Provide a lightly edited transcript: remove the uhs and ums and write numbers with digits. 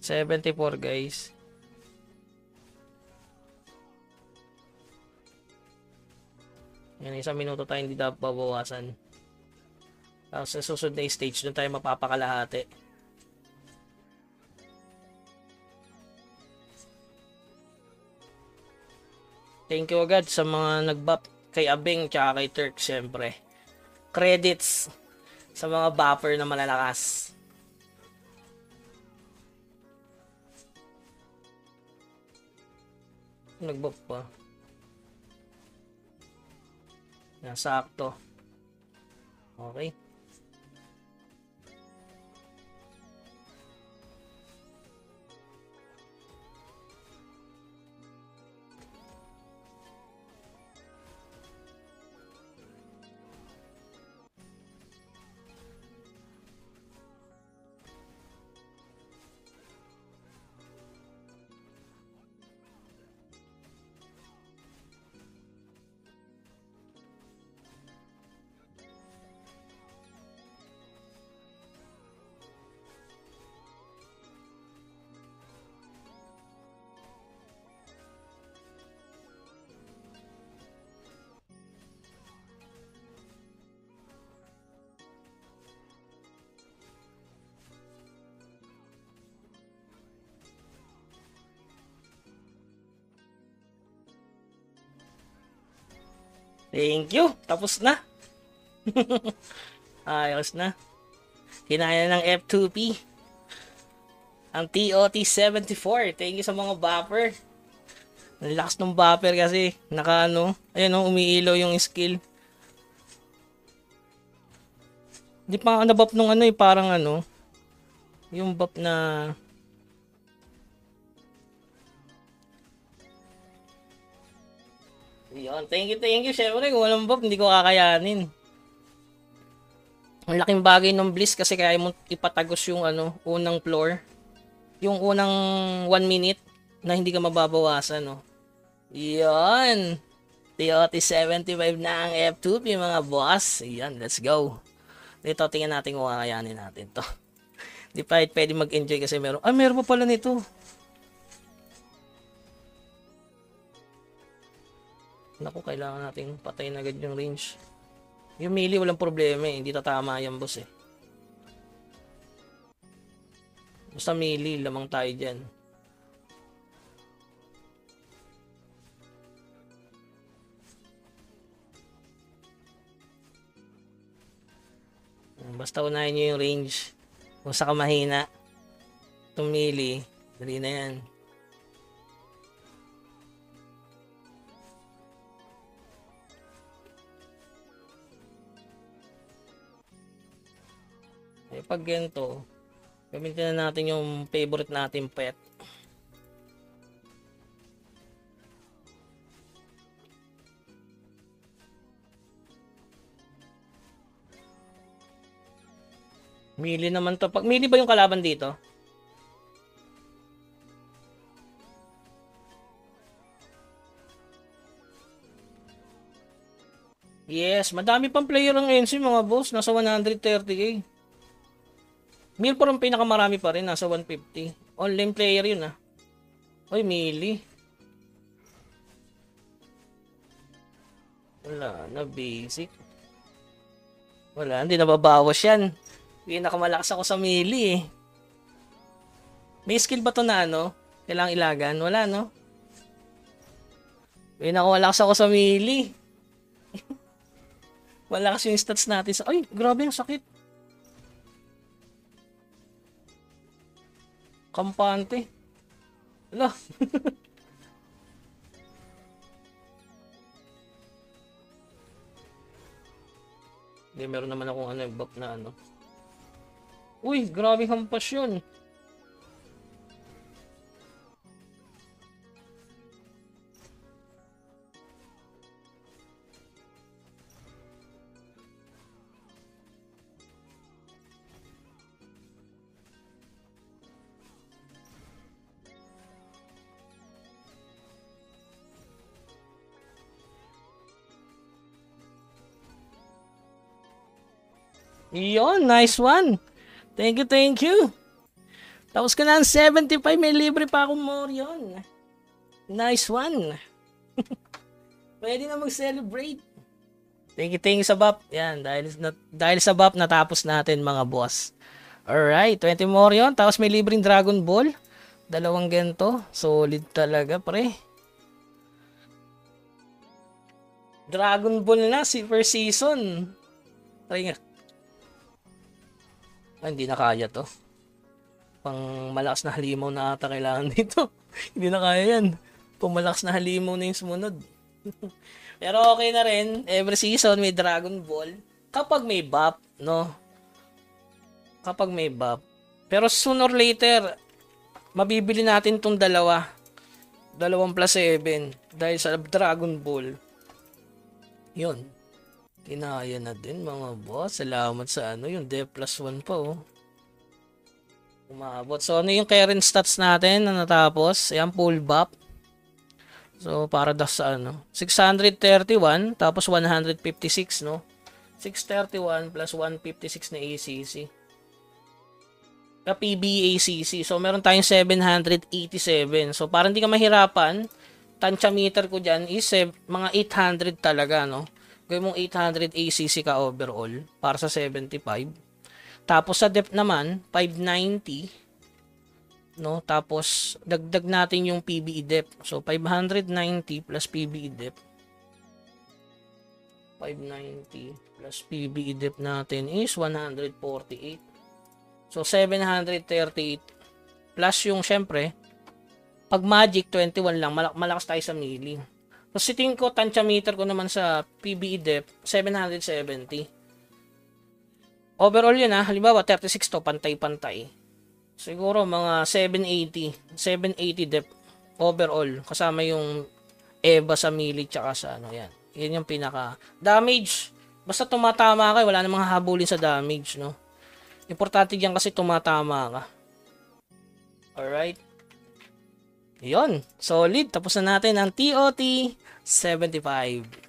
74 guys. Yan, isang minuto tayo hindi dapat babawasan. Tapos sa susunod na stage, doon tayo mapapakalahati. Thank you agad sa mga nag-bop kay Abeng tsaka kay Turk, syempre. Credits sa mga bopper na malalakas. Nag-bop pa. Yan, sakto. Okay. Thank you. Tapos na. Ayos na. Kinaya ng F2P. Ang TOT74. Thank you sa mga bopper. Ang lakas ng bopper kasi. Naka ano. Ayan o, umiilaw yung skill. Hindi pa nga nabop nung ano eh. Parang ano. Yung bop na... Yun, thank you. Syempre, kung walang bop, hindi ko kakayanin. Ang laking bagay ng Bliss kasi kaya mo ipatagos yung ano, unang floor. Yung unang 1 minute na hindi ka mababawasan, no. Yun. TOT75 na ang F2P, mga boss. Yan, let's go. Dito, tingnan natin kung kakayanin natin to. Di pa pwede mag-enjoy kasi meron. Ah, meron pa pala nito. Naku, kailangan natin patayin agad yung range. Yung melee walang problema eh. Hindi tatama yan, boss eh. Basta melee, lamang tayo dyan. Basta unahin nyo yung range. Kung saka mahina. Itong melee, dali na yan. Pag ganito, gamitin na natin yung favorite natin pet. Melee naman to. Pag melee ba yung kalaban dito? Yes, madami pang player ang NC mga boss. Nasa 130k. Mirror ang pinakamarami pa rin, nasa 150. Online player yun ah. Oy, melee. Wala na, basic. Wala, hindi nababawas yan. Pinakamalakas ako sa melee eh. May skill ba to na ano? Kailangang ilagan? Wala no? Pinakamalakas ako sa melee. Wala kasi yung stats natin sa... Ay, grabe yung sakit. Kampante. Ala. Hindi, meron naman akong ano, buff na ano. Uy, grabe hampas yun. Yun, nice one. Thank you. Tapos ka na ang 75, may libre pa akong Morion. Nice one. Pwede na mag-celebrate. Thank you sa BAP. Yan, dahil sa BAP natapos natin mga boss. Alright, 20 Morion. Tapos may libreng Dragon Ball. 2 gento. Solid talaga, pre. Dragon Ball na, per season. Try nga. Hindi na kaya to. Pang malakas na halimaw na ata kailangan dito. Hindi na kaya yan. Pang malakas na halimaw na yung sumunod. Pero okay na rin. Every season may Dragon Ball. Kapag may buff, no? Kapag may buff. Pero sooner or later, mabibili natin tong 2. 2+7. Dahil sa Dragon Ball. Yun. Kinaya na din mga boss. Salamat sa yung D+1 pa oh. Umabot. So ano yung current stats natin na natapos? Ayan, full buff. So para sa 631 tapos 156 no. 631 plus 156 na ACC. PBACC. So meron tayong 787. So para hindi ka mahirapan, tansya meter ko diyan is mga 800 talaga no. Gawin mong 800 ACC ka overall para sa 75. Tapos sa depth naman 590 no, tapos dagdag natin yung PBE depth. So 590 plus PBE depth. 590 plus PBE depth natin is 148. So 738 plus yung syempre pag magic 21 lang, malakas tayo sa melee. So siting ko tansya meter ko naman sa PBE depth 770. Overall yun halimbawa 36 to, pantay-pantay. Siguro mga 780 depth overall kasama yung EVA sa melee tsaka sa yan. Yan yung pinaka damage. Basta tumatama ka, wala namang hahabulin sa damage, no. Importante diyan kasi tumatama ka. Alright. Yun, solid. Tapos na natin ang TOT 75.